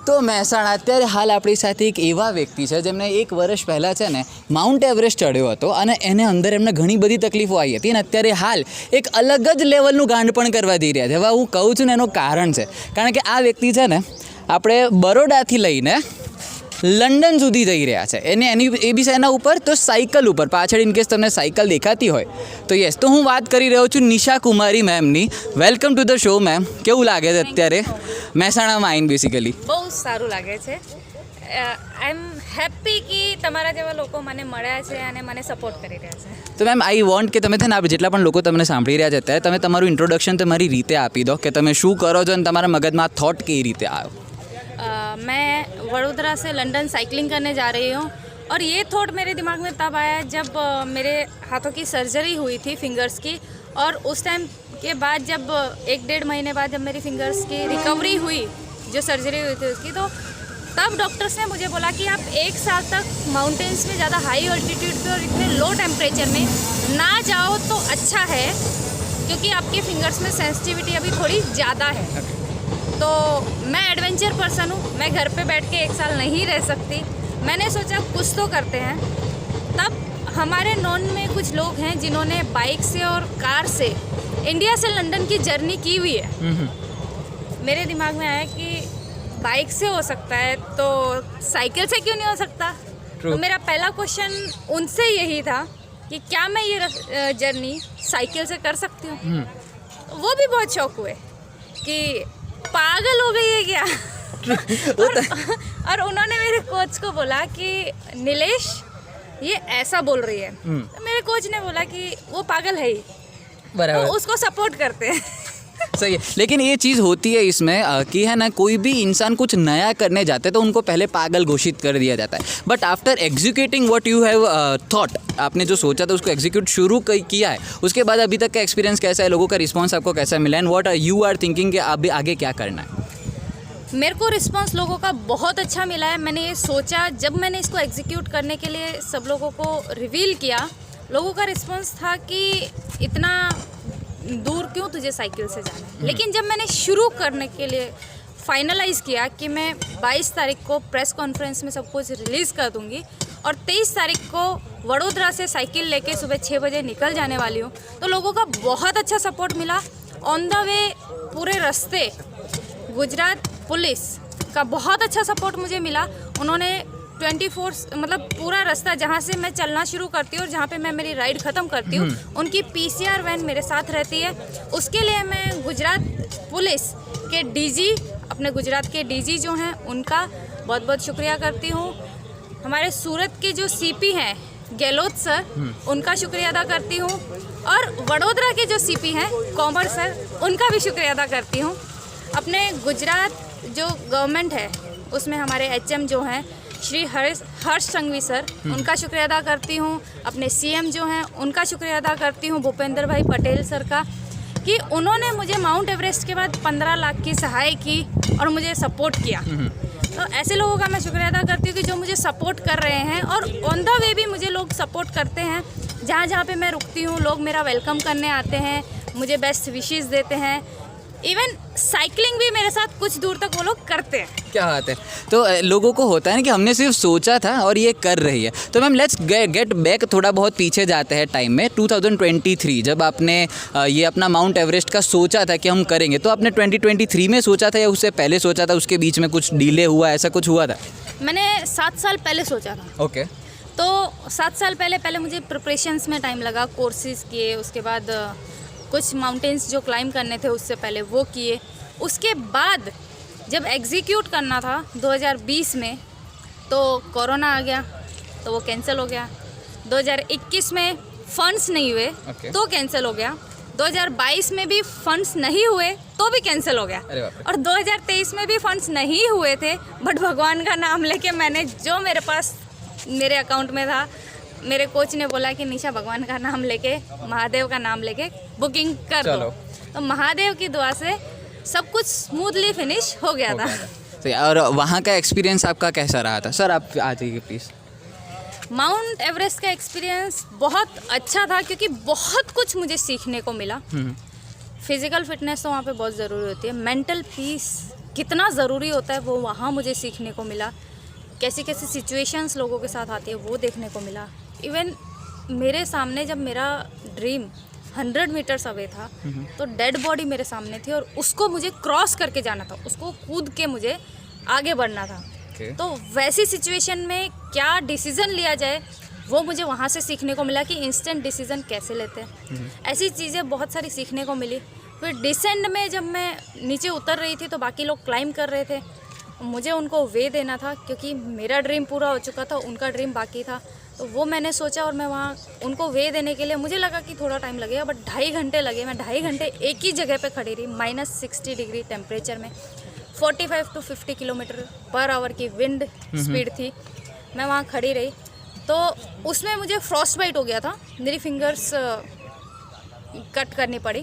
તો મહેસાણા અત્યારે હાલ આપણી સાથે એક એવા વ્યક્તિ છે જેમને 1 વર્ષ પહેલાં છે ને માઉન્ટ એવરેસ્ટ ચડ્યો હતો અને એને અંદર એમને ઘણી બધી તકલીફો આવી હતી અને અત્યારે હાલ એક અલગ જ લેવલનું ગાંડપણ કરવા જઈ રહ્યા છે. હવે હું કહું છું ને એનું કારણ છે કારણ કે આ વ્યક્તિ છે ને આપણે બરોડાથી લઈને લંડન સુધી જઈ રહ્યા છે એ બી એના ઉપર તો સાયકલ ઉપર. પાછળ ઇનકેસ તમને સાયકલ દેખાતી હોય તો યસ, તો હું વાત કરી રહ્યો છું નિશા કુમારી મેમની. Welcome to the show ma'am. કેવું લાગે છે અત્યારે મહેસાણામાં આવીને? બેસિકલી બહુ સારું લાગે છે. આઈ એમ હેપી કે તમારા જેવા લોકો મને મળ્યા છે અને મને સપોર્ટ કરી રહ્યા છે. તો મેમ આઈ વોન્ટ કે તમે છે ને જેટલા પણ લોકો તમને સાંભળી રહ્યા છે અત્યારે તમે તમારું ઇન્ટ્રોડક્શન તમારી રીતે આપી દો કે તમે શું કરો છો અને તમારા મગજમાં થોટ કઈ રીતે આવ્યો. मैं वडोदरा से लंदन साइकिलिंग करने जा रही हूँ और ये थॉट मेरे दिमाग में तब आया जब मेरे हाथों की सर्जरी हुई थी फिंगर्स की, और उस टाइम के बाद जब 1-1.5 महीने बाद जब मेरी फिंगर्स की रिकवरी हुई, जो सर्जरी हुई थी उसकी, तो तब डॉक्टर्स ने मुझे बोला कि आप 1 साल तक माउंटेन्स में ज़्यादा हाई ऑल्टीट्यूड पे और इतने लो टेम्परेचर में ना जाओ तो अच्छा है, क्योंकि आपके फिंगर्स में सेंसिटिविटी अभी थोड़ी ज़्यादा है. तो मैं एडवेंचर पर्सन हूँ, मैं घर पे बैठ के 1 साल नहीं रह सकती. मैंने सोचा कुछ तो करते हैं. तब हमारे नॉन में कुछ लोग हैं जिन्होंने बाइक से और कार से इंडिया से लंदन की जर्नी की हुई है. मेरे दिमाग में आया कि बाइक से हो सकता है तो साइकिल से क्यों नहीं हो सकता. तो मेरा पहला क्वेश्चन उनसे यही था कि क्या मैं ये जर्नी साइकिल से कर सकती हूँ. वो भी बहुत शौक हुए कि पागल हो गई है क्या. और उन्होंने मेरे कोच को बोला कि नीलेश ये ऐसा बोल रही है. तो मेरे कोच ने बोला कि वो पागल है ही, बराबर, तो उसको सपोर्ट करते हैं. सही है. लेकिन ये चीज़ होती है इसमें कि है ना, कोई भी इंसान कुछ नया करने जाते हैं तो उनको पहले पागल घोषित कर दिया जाता है. But after executing what you have thought, आपने जो सोचा था उसको एग्जीक्यूट शुरू किया है, उसके बाद अभी तक का एक्सपीरियंस कैसा है, लोगों का रिस्पांस आपको कैसा मिला, and what you are thinking कि अभी आगे क्या करना है. मेरे को रिस्पांस लोगों का बहुत अच्छा मिला है. मैंने ये सोचा, जब मैंने इसको एग्जीक्यूट करने के लिए सब लोगों को रिवील किया, लोगों का रिस्पांस था कि इतना दूर क्यों तुझे साइकिल से जाना है. लेकिन जब मैंने शुरू करने के लिए फाइनलाइज़ किया कि मैं 22 तारीख को प्रेस कॉन्फ्रेंस में सब कुछ रिलीज़ कर दूंगी और 23 तारीख को वडोदरा से साइकिल लेके सुबह 6 बजे निकल जाने वाली हूँ, तो लोगों का बहुत अच्छा सपोर्ट मिला. ऑन द वे पूरे रास्ते गुजरात पुलिस का बहुत अच्छा सपोर्ट मुझे मिला. उन्होंने 24 मतलब पूरा रास्ता जहाँ से मैं चलना शुरू करती हूँ और जहाँ पे मैं मेरी राइड ख़त्म करती हूँ, उनकी PCR वैन मेरे साथ रहती है. उसके लिए मैं गुजरात पुलिस के डीजी, अपने गुजरात के डीजी जो हैं उनका बहुत बहुत शुक्रिया करती हूँ. हमारे सूरत के जो CP हैं गहलोत सर, उनका शुक्रिया अदा करती हूँ. और वडोदरा के जो CP हैं कॉमर सर, उनका भी शुक्रिया अदा करती हूँ. अपने गुजरात जो गवर्नमेंट है उसमें हमारे HM जो हैं श्री हर्ष संघवी सर, उनका शुक्रिया अदा करती हूँ. अपने CM जो हैं उनका शुक्रिया अदा करती हूँ, भूपेंद्र भाई पटेल सर का, कि उन्होंने मुझे माउंट एवरेस्ट के बाद 15 लाख की सहाय की और मुझे सपोर्ट किया. तो ऐसे लोगों का मैं शुक्रिया अदा करती हूँ कि जो मुझे सपोर्ट कर रहे हैं, और ऑन द वे भी मुझे लोग सपोर्ट करते हैं. जहाँ जहाँ पे मैं रुकती हूँ लोग मेरा वेलकम करने आते हैं, मुझे बेस्ट विशेस देते हैं. इवन साइकिलिंग भी मेरे साथ कुछ दूर तक वो लोग करते हैं. क्या बात है. तो लोगों को होता है ना कि हमने सिर्फ सोचा था और ये कर रही है. तो मैम लेट्स गेट बैक, थोड़ा बहुत पीछे जाते हैं टाइम में. 2023 जब आपने ये अपना माउंट एवरेस्ट का सोचा था कि हम करेंगे, तो आपने 2023 में सोचा था या उससे पहले सोचा था, उसके बीच में कुछ डिले हुआ, ऐसा कुछ हुआ था? मैंने 7 साल पहले सोचा था. ओके. तो 7 साल पहले मुझे प्रिपरेशंस में टाइम लगा, कोर्सेज किए, उसके बाद कुछ माउंटेन्स जो क्लाइंब करने थे उससे पहले वो किए. उसके बाद जब एग्जीक्यूट करना था 2020 में तो कोरोना आ गया, तो वो कैंसिल हो गया. 2021 में फंड्स नहीं हुए तो कैंसिल हो गया. 2022 में भी फंड्स नहीं हुए तो भी कैंसिल हो गया. और 2023 में भी फंड्स नहीं हुए थे, बट भगवान का नाम लेके मैंने जो मेरे पास मेरे अकाउंट में था, मेरे कोच ने बोला कि निशा भगवान का नाम लेके, महादेव का नाम लेके बुकिंग कर दो. तो महादेव की दुआ से सब कुछ स्मूथली फिनिश हो गया था. तो और वहाँ का एक्सपीरियंस आपका कैसा रहा था? सर आप आ जाइए प्लीज़. माउंट एवरेस्ट का एक्सपीरियंस बहुत अच्छा था क्योंकि बहुत कुछ मुझे सीखने को मिला. फिजिकल फिटनेस तो वहाँ पे बहुत ज़रूरी होती है. मेंटल पीस कितना ज़रूरी होता है वो वहाँ मुझे सीखने को मिला। कैसी कैसी सिचुएशंस लोगों के साथ आती है वो देखने को मिला। इवन मेरे सामने जब मेरा ड्रीम 100 मीटर्स अवे था तो डेड बॉडी मेरे सामने थी और उसको मुझे क्रॉस करके जाना था, उसको कूद के मुझे आगे बढ़ना था। तो वैसी सिचुएशन में क्या डिसीज़न लिया जाए वो मुझे वहाँ से सीखने को मिला कि इंस्टेंट डिसीज़न कैसे लेते हैं। ऐसी चीज़ें बहुत सारी सीखने को मिली। फिर डिसेंड में जब मैं नीचे उतर रही थी तो बाकी लोग क्लाइंब कर रहे थे, मुझे उनको वे देना था क्योंकि मेरा ड्रीम पूरा हो चुका था, उनका ड्रीम बाकी था। तो वो मैंने सोचा और मैं वहाँ उनको वे देने के लिए मुझे लगा कि थोड़ा टाइम लगेगा, बट 2.5 घंटे लगे। मैं 2.5 घंटे एक ही जगह पे खड़ी रही, -60 डिग्री टेम्परेचर में, 45 to 50 किलोमीटर पर आवर की विंड स्पीड थी। मैं वहाँ खड़ी रही तो उसमें मुझे फ्रॉस्ट बाइट हो गया था, मेरी फिंगर्स कट करनी पड़ी।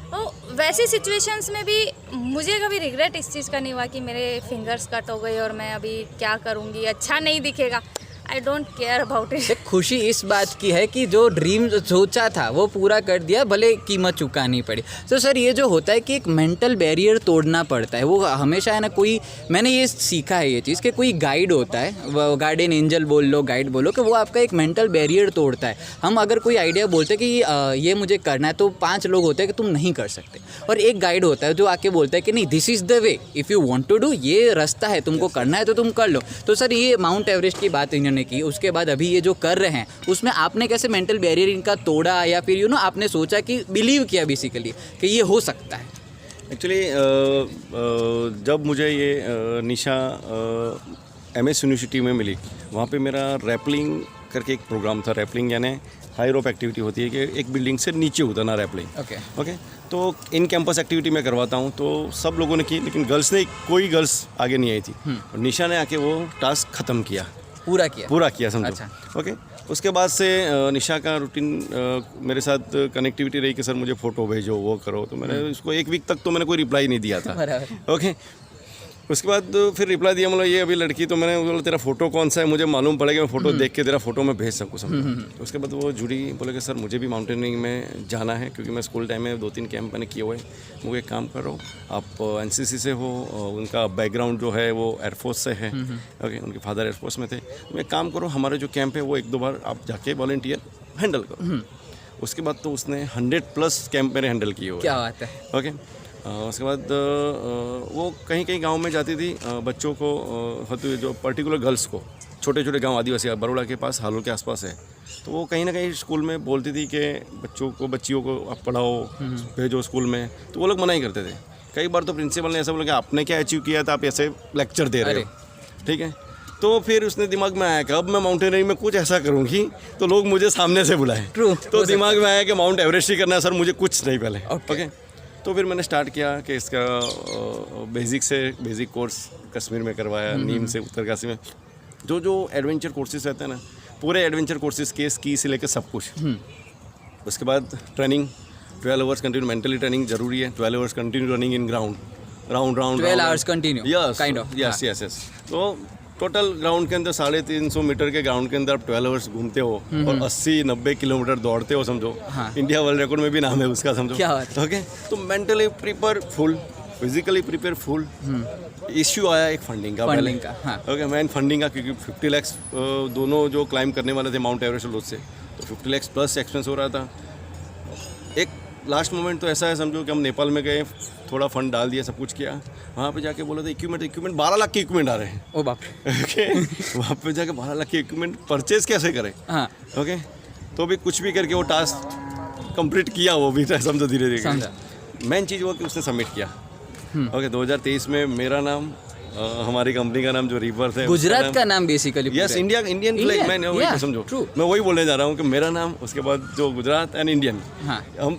तो वैसी सिचुएशंस में भी मुझे कभी रिग्रेट इस चीज़ का नहीं हुआ कि मेरे फिंगर्स कट हो गए और मैं अभी क्या करूँगी, अच्छा नहीं दिखेगा। I don't care about it. एक खुशी इस बात की है कि जो ड्रीम सोचा था वो पूरा कर दिया, भले कीमत चुकानी पड़ी। तो सर ये जो होता है कि एक मेंटल बैरियर तोड़ना पड़ता है, वो हमेशा है ना, कोई मैंने ये सीखा है ये चीज़ कि कोई गाइड होता है, वो गार्डियन एंजल बोल लो, गाइड बोलो, कि वो आपका एक मेंटल बैरियर तोड़ता है। हम अगर कोई आइडिया बोलते हैं कि ये मुझे करना है तो 5 लोग होते हैं कि तुम नहीं कर सकते, और एक गाइड होता है जो आके बोलता है कि नहीं, this is the way, if you want to do, ये रास्ता है, तुमको करना है तो तुम कर लो। तो सर ये माउंट एवरेस्ट की बात इन्होंने की, उसके बाद अभी ये जो कर रहे हैं उसमें आपने कैसे मेंटल बैरियर इनका तोड़ा, या फिर आपने सोचा कि बिलीव किया बेसिकली कि ये हो सकता है? एक्चुअली जब मुझे ये निशा MS यूनिवर्सिटी में मिली, वहाँ पे मेरा रैपलिंग करके एक प्रोग्राम था। रैपलिंग यानी हाई रोप एक्टिविटी होती है कि एक बिल्डिंग से नीचे उतरना, रैपलिंग। ओके तो इन कैंपस एक्टिविटी मैं करवाता हूँ, तो सब लोगों ने की, लेकिन गर्ल्स ने, कोई गर्ल्स आगे नहीं आई थी। और निशा ने आके वो टास्क ख़त्म किया, पूरा किया समझो। अच्छा। ओके उसके बाद से निशा का रूटीन मेरे साथ कनेक्टिविटी रही कि सर मुझे फ़ोटो भेजो, वो करो। तो मैंने उसको 1 वीक तक तो मैंने कोई रिप्लाई नहीं दिया था। ओके उसके बाद फिर रिप्लाई दिया, मतलब ये अभी लड़की, तो मैंने बोला तेरा फ़ोटो कौन सा है, मुझे मालूम पड़ेगा, मैं फ़ोटो देख के तेरा फ़ोटो मैं भेज सकूँ समझो। तो उसके बाद वो जुड़ी, बोले कि सर मुझे भी माउंटेनियरिंग में जाना है, क्योंकि मैं स्कूल टाइम में 2-3 कैंप मैंने किए हुए। मुझे एक काम करो, आप NCC से हो, उनका बैकग्राउंड जो है वो एयरफोर्स से है। ओके उनके फादर एयरफोर्स में थे। तो एक काम करो, हमारे जो कैंप है वो 1-2 बार आप जाके वॉलंटियर हैंडल करो। उसके बाद तो उसने 100+ कैंप मेरे हैंडल किए हुए। क्या बात है। ओके उसके बाद वो कहीं कहीं गांव में जाती थी, बच्चों को होती हुई, जो पर्टिकुलर गर्ल्स को, छोटे छोटे गांव आदिवासी बरोड़ा के पास, हालों के आसपास है, तो वो कहीं ना कहीं स्कूल में बोलती थी कि बच्चियों को आप पढ़ाओ, भेजो स्कूल में। तो वो लोग मना ही करते थे। कई बार तो प्रिंसिपल ने ऐसा बोला कि आपने क्या अचीव किया था, आप ऐसे लेक्चर दे रहे हो। ठीक है, तो फिर उसने दिमाग में आया कि अब मैं माउंटेनियरिंग में कुछ ऐसा करूँगी तो लोग मुझे सामने से बुलाएं। तो दिमाग में आया कि माउंट एवरेस्ट ही करना है सर, मुझे कुछ नहीं पहले। ओके तो फिर मैंने स्टार्ट किया कि इसका बेसिक कोर्स कश्मीर में करवाया, नीम से उत्तरकाशी में। जो एडवेंचर कोर्सेज रहते हैं ना, पूरे एडवेंचर कोर्सेज के स्की से लेकर सब कुछ। उसके बाद training 12 hours continue, mentally training जरूरी है। 12 hours continue running in ground, round 12 hours continue, kind of. Yes. तो टोटल ग्राउंड के अंदर 350 मीटर के ग्राउंड के अंदर आप 12 आवर्स घूमते हो और 80-90 किलोमीटर दौड़ते हो समझो। इंडिया वर्ल्ड रिकॉर्ड में भी नाम है उसका समझो। ओके तो mentally prepare full, physically prepare full. Issue आया एक फंडिंग का। ओके मैन फंडिंग का, क्योंकि 50 लाख दोनों जो क्लाइंब करने वाले थे माउंट एवरेस्ट लोग से, तो 50 लाख प्लस एक्सपेंस हो रहा था। एक लास्ट मोमेंट तो ऐसा है समझो कि हम नेपाल में गए, थोड़ा फंड डाल दिया, सब कुछ किया। वहाँ पे जाके बोला था इक्विपमेंट 12 लाख के इक्विपमेंट आ रहे हैं। ओ बाप ओके वहाँ पे जाके 12 लाख के इक्विपमेंट परचेज कैसे करें। ओके तो भी कुछ भी करके वो टास्क कंप्लीट किया, वो भी समझो धीरे धीरे। मेन चीज़ वो कि उसने सबमिट किया। ओके 2023 में मेरा नाम, हमारी कंपनी का नाम जो रीबर्थ है, गुजरात का नाम बेसिकली। यस इंडियन फ्लैग, मैं वही समझो, मैं वही बोलने जा रहा हूँ कि मेरा नाम, उसके बाद जो गुजरात एंड इंडियन। हम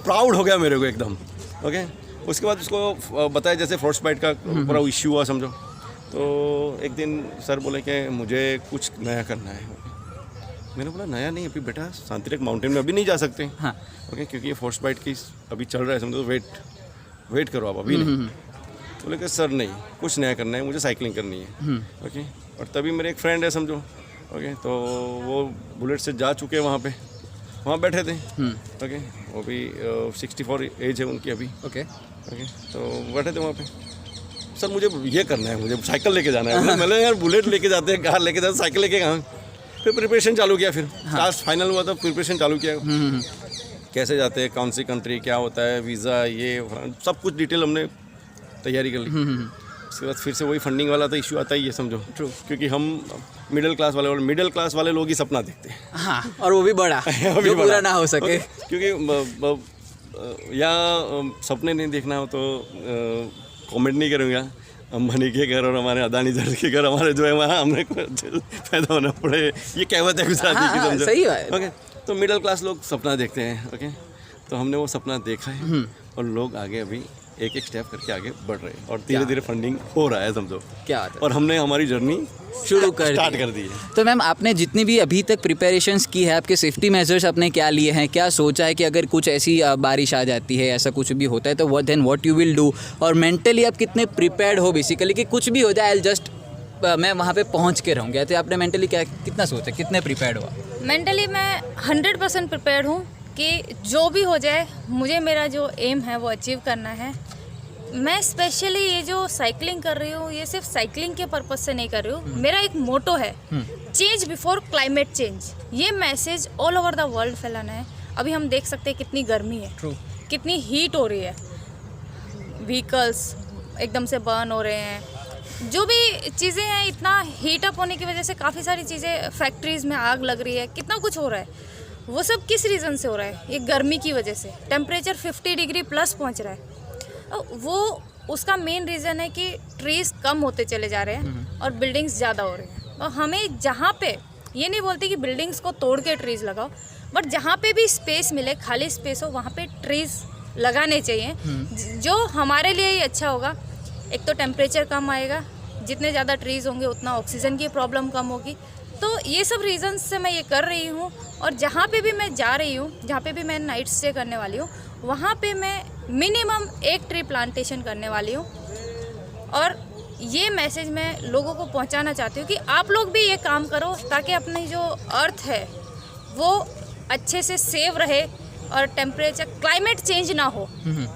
प्राउड हो गया मेरे को एकदम। ओके उसके बाद उसको बताया जैसे फ्रॉस्ट बाइट का पूरा इश्यू हुआ समझो। तो एक दिन सर बोले कि मुझे कुछ नया करना है। मैंने बोला नया नहीं, अभी बेटा शांतिरेख माउंटेन में अभी नहीं जा सकते। ओके क्योंकि ये फ्रॉस्ट बाइट की अभी चल रहा है समझो, तो वेट करो आप, अभी नहीं। बोले कि सर नहीं, कुछ नया करना है, मुझे साइकिलिंग करनी है। ओके और तभी मेरे एक फ्रेंड है समझो। ओके तो वो बुलेट से जा चुके हैं, वहाँ बैठे थे। ओके वो भी 64 एज है उनकी अभी। ओके तो बैठे थे वहाँ पे। सर मुझे ये करना है, मुझे साइकिल लेके जाना है। मैंने यार बुलेट लेके जाते हैं, कार लेके जाते, साइकिल लेके कहाँ। फिर प्रिपरेशन चालू किया, फिर लास्ट फाइनल हुआ तो प्रिपरेशन चालू किया, कैसे जाते हैं, कौन सी कंट्री, क्या होता है, वीज़ा, ये सब कुछ डिटेल हमने तैयारी कर ली। उसके बाद फिर से वही फंडिंग वाला तो इशू आता ही है, समझो। ट्रू, क्योंकि हम मिडिल क्लास वाले लोग ही सपना देखते हैं। हाँ, और वो भी बड़ा जो पूरा ना हो सके। क्योंकि या सपने नहीं देखना हो तो कमेंट नहीं करूँगा, अंबानी के घर और हमारे अदानी जर के घर हमारे जो है वहाँ हमने पैदा होना पड़े, ये कहावत है गुजराती की, समझो। सही बात। ओके, तो मिडिल क्लास लोग सपना देखते हैं। ओके, तो हमने वो सपना देखा है और लोग आगे अभी एक एक स्टेप करके आगे बढ़ रहे हैं और धीरे धीरे फंडिंग हो रहा है, समझो। क्या बात है। और हमने हमारी जर्नी शुरू स्टार्ट कर दी है। तो मैम, आपने जितनी भी अभी तक प्रिपरेशंस की है, आपके सेफ्टी मेजर्स आपने क्या लिए हैं, क्या सोचा है कि अगर कुछ ऐसी बारिश आ जाती है, ऐसा कुछ भी होता है तो व्हाट यू विल डू, और मेंटली आप कितने प्रिपेयर्ड हो बेसिकली कि कुछ भी हो जाए, जस्ट मैं वहाँ पे पहुँच के रहूँगा। तो आपने मेंटली कितना सोचा, कितने प्रिपेयर्ड हुआ? मेंटली मैं 100% प्रिपेयर्ड हूँ कि जो भी हो जाए, मुझे मेरा जो एम है वो अचीव करना है। मैं स्पेशली ये जो साइकिलिंग कर रही हूँ, ये सिर्फ साइकिलिंग के पर्पज से नहीं कर रही हूँ। मेरा एक मोटो है, चेंज बिफोर क्लाइमेट चेंज। ये message all over the world फैलाना है। अभी हम देख सकते हैं कितनी गर्मी है, कितनी हीट हो रही है, व्हीकल्स एकदम से बर्न हो रहे हैं, जो भी चीज़ें हैं, इतना हीट अप होने की वजह से काफ़ी सारी चीज़ें, फैक्ट्रीज़ में आग लग रही है, कितना कुछ हो रहा है। वो सब किस रीज़न से हो रहा है? ये गर्मी की वजह से। टेम्परेचर 50 डिग्री प्लस पहुंच रहा है। वो उसका मेन रीज़न है कि ट्रीज़ कम होते चले जा रहे हैं और बिल्डिंग्स ज़्यादा हो रही हैं। और हमें जहाँ पे, ये नहीं बोलती कि बिल्डिंग्स को तोड़ के ट्रीज़ लगाओ, बट जहाँ पे भी स्पेस मिले, खाली स्पेस हो, वहाँ पे ट्रीज़ लगाने चाहिए, जो हमारे लिए ही अच्छा होगा। एक तो टेम्परेचर कम आएगा, जितने ज़्यादा ट्रीज़ होंगे उतना ऑक्सीजन की प्रॉब्लम कम होगी। तो ये सब रीज़न्स से मैं ये कर रही हूँ। और जहाँ पे भी मैं जा रही हूँ, जहाँ पे भी मैं नाइट स्टे करने वाली हूँ, वहाँ पे मैं मिनिमम 1 ट्री प्लांटेशन करने वाली हूँ। और ये मैसेज मैं लोगों को पहुँचाना चाहती हूँ कि आप लोग भी ये काम करो, ताकि अपनी जो अर्थ है वो अच्छे से सेव रहे और टेम्परेचर, क्लाइमेट चेंज ना हो।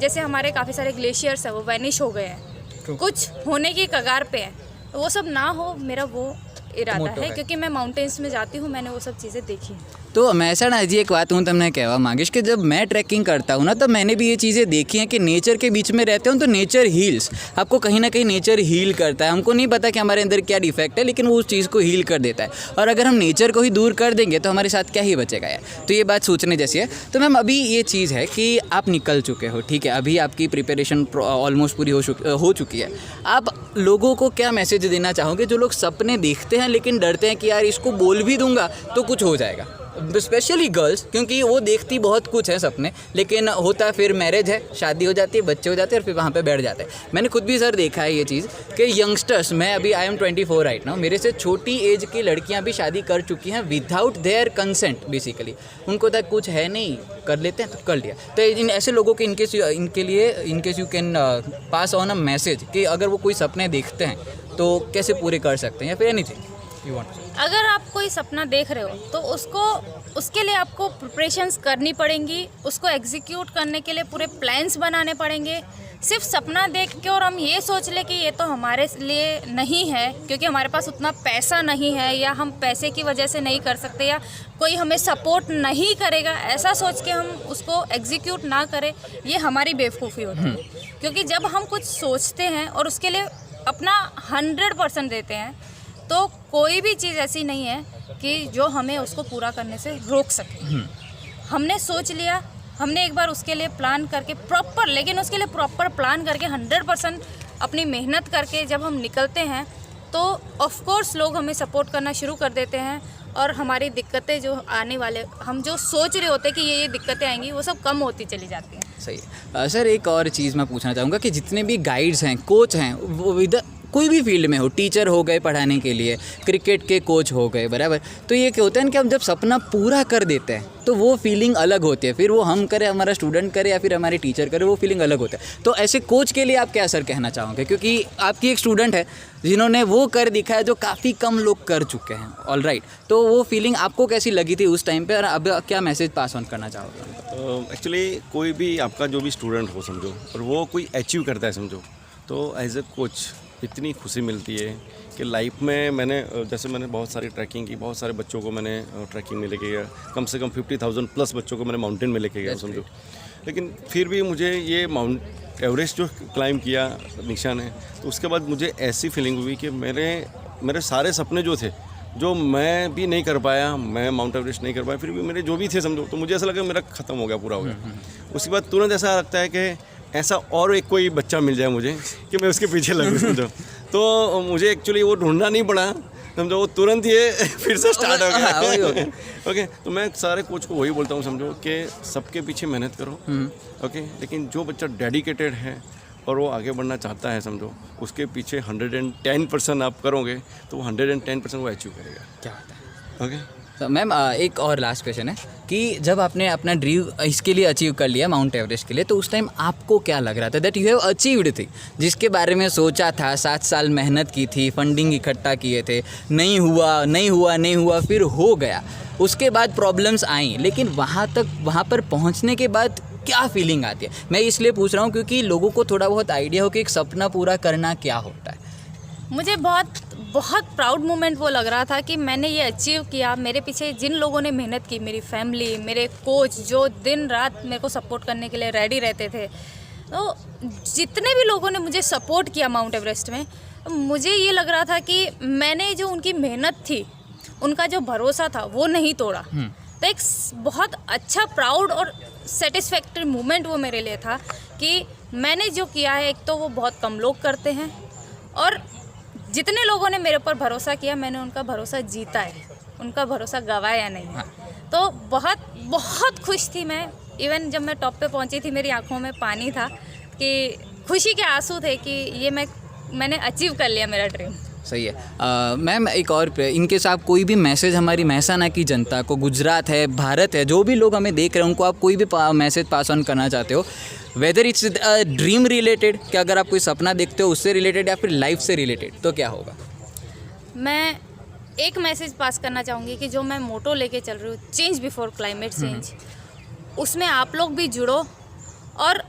जैसे हमारे काफ़ी सारे ग्लेशियर्स हैं, वो वैनिश हो गए हैं, कुछ होने की कगार पे हैं, तो वो सब ना हो, मेरा वो इरादा है। क्योंकि मैं माउंटेन्स में जाती हूँ, मैंने वो सब चीज़ें देखी हैं। तो મહેસાણા હજી એક વાત હું તમને કહેવા માંગીશ કે जब मैं ट्रैकिंग करता हूँ ना, तो मैंने भी ये चीज़ें देखी हैं कि नेचर के बीच में रहते हो तो नेचर हील्स आपको, कहीं ना कहीं नेचर हील करता है। हमको नहीं पता कि हमारे अंदर क्या डिफेक्ट है, लेकिन वो उस चीज़ को हील कर देता है। और अगर हम नेचर को ही दूर कर देंगे तो हमारे साथ क्या ही बचेगा यार। तो ये बात सोचने जैसी है। तो मैम, अभी ये चीज़ है कि आप निकल चुके हो, ठीक है, अभी आपकी प्रिपरेशन ऑलमोस्ट पूरी हो चुकी है। आप लोगों को क्या मैसेज देना चाहोगे जो लोग सपने देखते हैं लेकिन डरते हैं कि यार इसको बोल भी दूंगा तो कुछ हो जाएगा? स्पेशली गर्ल्स, क्योंकि वो देखती बहुत कुछ है सपने, लेकिन होता फिर मैरिज है, शादी हो जाती है, बच्चे हो जाते हैं और फिर वहाँ पे बैठ जाते हैं। मैंने खुद भी सर देखा है ये चीज़ कि यंगस्टर्स, मैं अभी आई एम 24 राइट नाउ, मेरे से छोटी एज की लड़कियाँ भी शादी कर चुकी हैं विदाउट देयर कंसेंट। बेसिकली उनको तक कुछ है नहीं, कर लेते हैं तो कर लिया। तो इन ऐसे लोगों के in case you can pass on a message कि अगर वो कोई सपने देखते हैं तो कैसे पूरे कर सकते हैं, या फिर एनीथिंग यू वांट। अगर आप कोई सपना देख रहे हो तो उसके लिए आपको प्रिपरेशंस करनी पड़ेंगी, उसको एग्जीक्यूट करने के लिए पूरे प्लान्स बनाने पड़ेंगे। सिर्फ सपना देख के और हम ये सोच ले कि ये तो हमारे लिए नहीं है क्योंकि हमारे पास उतना पैसा नहीं है, या हम पैसे की वजह से नहीं कर सकते, या कोई हमें सपोर्ट नहीं करेगा, ऐसा सोच के हम उसको एग्जीक्यूट ना करें, ये हमारी बेवकूफ़ी होती है। क्योंकि जब हम कुछ सोचते हैं और उसके लिए अपना 100% देते हैं, तो कोई भी चीज़ ऐसी नहीं है कि जो हमें उसको पूरा करने से रोक सके। हमने सोच लिया, हमने एक बार उसके लिए प्लान करके प्रॉपर प्लान करके 100% अपनी मेहनत करके जब हम निकलते हैं तो ऑफ कोर्स लोग हमें सपोर्ट करना शुरू कर देते हैं और हमारी दिक्कतें जो आने वाले, हम जो सोच रहे होते हैं कि ये दिक्कतें आएंगी, वो सब कम होती चली जाती हैं। सही है। सर, एक और चीज़ मैं पूछना चाहूँगा कि जितने भी गाइड्स हैं, कोच हैं, वो कोई भी फील्ड में हो, टीचर हो गए पढ़ाने के लिए, क्रिकेट के कोच हो गए, बराबर, तो ये क्या होता है कि हम जब सपना पूरा कर देते हैं तो वो फीलिंग अलग होती है। फिर वो हम करें, हमारा स्टूडेंट करे या फिर हमारे टीचर करे, वो फीलिंग अलग होता है। तो ऐसे कोच के लिए आप क्या सर कहना चाहोगे? क्योंकि आपकी एक स्टूडेंट है जिन्होंने वो कर दिखाया जो काफ़ी कम लोग कर चुके हैं, ऑल राइट, तो वो फीलिंग आपको कैसी लगी थी उस टाइम पे, और अब क्या मैसेज पास ऑन करना चाहोगे? एक्चुअली कोई भी आपका जो भी स्टूडेंट हो, समझो, और वो कोई अचीव करता है, समझो, तो एज ए कोच इतनी खुशी मिलती है कि लाइफ में मैंने जैसे मैंने बहुत सारी ट्रैकिंग की, बहुत सारे बच्चों को मैंने ट्रैकिंग में लेके गया, कम से कम 50,000 प्लस बच्चों को मैंने माउंटेन में लेके गया समझो। लेकिन फिर भी मुझे ये माउंट एवरेस्ट जो क्लाइंब किया निशा ने, तो उसके बाद मुझे ऐसी फीलिंग हुई कि मेरे सारे सपने जो थे, जो मैं भी नहीं कर पाया, मैं माउंट एवरेस्ट नहीं कर पाया, फिर भी मेरे जो भी थे समझो, तो मुझे ऐसा लगा मेरा ख़त्म हो गया, पूरा हो गया। उसके बाद तुरंत ऐसा लगता है कि ऐसा और एक कोई बच्चा मिल जाए मुझे कि मैं उसके पीछे लगूँ समझो। तो मुझे एक्चुअली वो ढूंढना नहीं पड़ा समझो, वो तुरंत ये फिर से स्टार्ट हो गया। ओके, तो मैं सारे कोच को वही बोलता हूँ समझो कि सबके पीछे मेहनत करो, ओके, लेकिन जो बच्चा डेडिकेटेड है और वो आगे बढ़ना चाहता है समझो, उसके पीछे 110% आप करोगे तो वो 110% वो अचीव करेगा। क्या होता है? ओके, तो मैम एक और लास्ट क्वेश्चन है कि जब आपने अपना ड्रीम इसके लिए अचीव कर लिया माउंट एवरेस्ट के लिए, तो उस टाइम आपको क्या लग रहा था दैट यू हैव अचीव्ड थी, जिसके बारे में सोचा था, 7 साल मेहनत की थी, फंडिंग इकट्ठा किए थे, नहीं हुआ, फिर हो गया, उसके बाद प्रॉब्लम्स आई, लेकिन वहाँ पर पहुँचने के बाद क्या फीलिंग आती है? मैं इसलिए पूछ रहा हूँ क्योंकि लोगों को थोड़ा बहुत आइडिया हो कि एक सपना पूरा करना क्या होता है। मुझे बहुत प्राउड मोमेंट वो लग रहा था कि मैंने ये अचीव किया। मेरे पीछे जिन लोगों ने मेहनत की, मेरी फैमिली, मेरे कोच जो दिन रात मेरे को सपोर्ट करने के लिए रेडी रहते थे, तो जितने भी लोगों ने मुझे सपोर्ट किया माउंट एवरेस्ट में, मुझे ये लग रहा था कि मैंने जो उनकी मेहनत थी, उनका जो भरोसा था, वो नहीं तोड़ा। तो एक बहुत अच्छा प्राउड और सेटिस्फैक्टरी मोमेंट वो मेरे लिए था कि मैंने जो किया है, एक तो वो बहुत कम लोग करते हैं, और जितने लोगों ने मेरे ऊपर भरोसा किया, मैंने उनका भरोसा जीता है, उनका भरोसा गंवाया नहीं। तो बहुत खुश थी मैं। इवन जब मैं टॉप पे पहुंची थी, मेरी आंखों में पानी था कि खुशी के आंसू थे कि ये मैंने अचीव कर लिया मेरा ड्रीम। सही है। मैम एक और इनके साथ कोई भी मैसेज हमारी मेहसाना की जनता को, गुजरात है, भारत है, जो भी लोग हमें देख रहे हैं, उनको आप कोई भी मैसेज पास ऑन करना चाहते हो, वेदर इट्स ड्रीम रिलेटेड, कि अगर आप कोई सपना देखते हो उससे रिलेटेड या फिर लाइफ से रिलेटेड, तो क्या होगा? मैं एक मैसेज पास करना चाहूँगी कि जो मैं मोटो लेके चल रही हूँ, चेंज बिफोर क्लाइमेट चेंज, उसमें आप लोग भी जुड़ो, और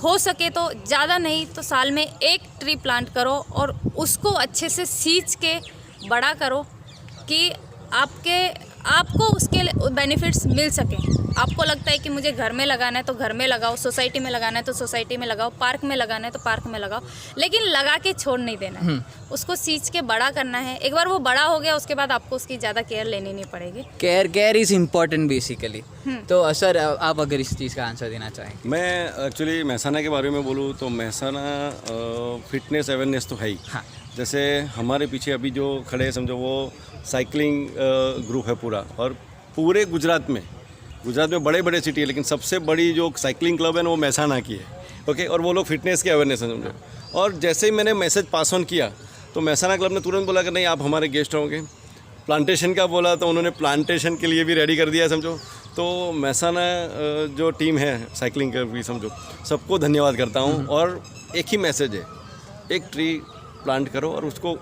हो सके तो ज़्यादा नहीं तो साल में 1 ट्री प्लांट करो, और उसको अच्छे से सींच के बड़ा करो कि आपको उसके बेनिफिट्स मिल सकें। आपको लगता है कि मुझे घर में लगाना है तो घर में लगाओ, सोसाइटी में लगाना है तो सोसाइटी में लगाओ, पार्क में लगाना है तो पार्क में लगाओ, लेकिन लगा के छोड़ नहीं देना है, उसको सींच के बड़ा करना है। एक बार वो बड़ा हो गया, उसके बाद आपको उसकी ज़्यादा केयर लेनी नहीं पड़ेगी। Care is important basically. तो सर आप अगर इस चीज़ का आंसर देना चाहें। मैं एक्चुअली मेहसाना के बारे में बोलूँ तो मेहसाना फिटनेस अवेयरनेस तो है ही। हाँ। जैसे हमारे पीछे अभी जो खड़े हैं समझो, वो साइकिलिंग ग्रुप है पूरा, और पूरे गुजरात में बड़े बड़े सिटी है, लेकिन सबसे बड़ी जो साइकिलिंग क्लब है ना, वो मेहसाना की है। ओके, और वो लोग फिटनेस के अवेयरनेस है समझो। और जैसे ही मैंने मैसेज पास ऑन किया, तो मेहसाना क्लब ने तुरंत बोला कि नहीं, आप हमारे गेस्ट होंगे। प्लांटेशन का बोला तो उन्होंने प्लांटेशन के लिए भी रेडी कर दिया समझो। तो मेहसाना जो टीम है साइकिलिंग का भी समझो, सबको धन्यवाद करता हूँ। और एक ही मैसेज है, 1 ट्री प्लांट करो और उसको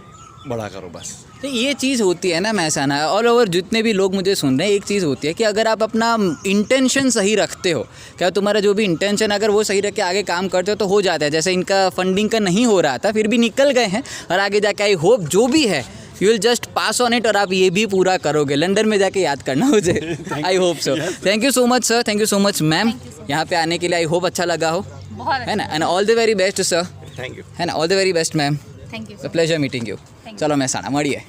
बड़ा करो, बस। तो ये चीज़ होती है ना मेहसाना, ऑल ओवर जितने भी लोग मुझे सुन रहे हैं, एक चीज़ होती है कि अगर आप अपना इंटेंशन सही रखते हो, क्या तुम्हारा जो भी इंटेंशन अगर वो सही रख के आगे काम करते हो तो हो जाता है। जैसे इनका फंडिंग का नहीं हो रहा था, फिर भी निकल गए हैं, और आगे जाके आई होप जो भी है you will just pass on it, और आप ये भी पूरा करोगे। लंदन में जाके याद करना मुझे। I hope so. Thank you so much sir, thank you so much ma'am, यहाँ पे आने के लिए। आई होप अच्छा लगा हो, है ना, and all the very best sir. Thank you, है ना, all the very best ma'am. Thank you. Pleasure meeting you. चलो मेहसाना મળીએ।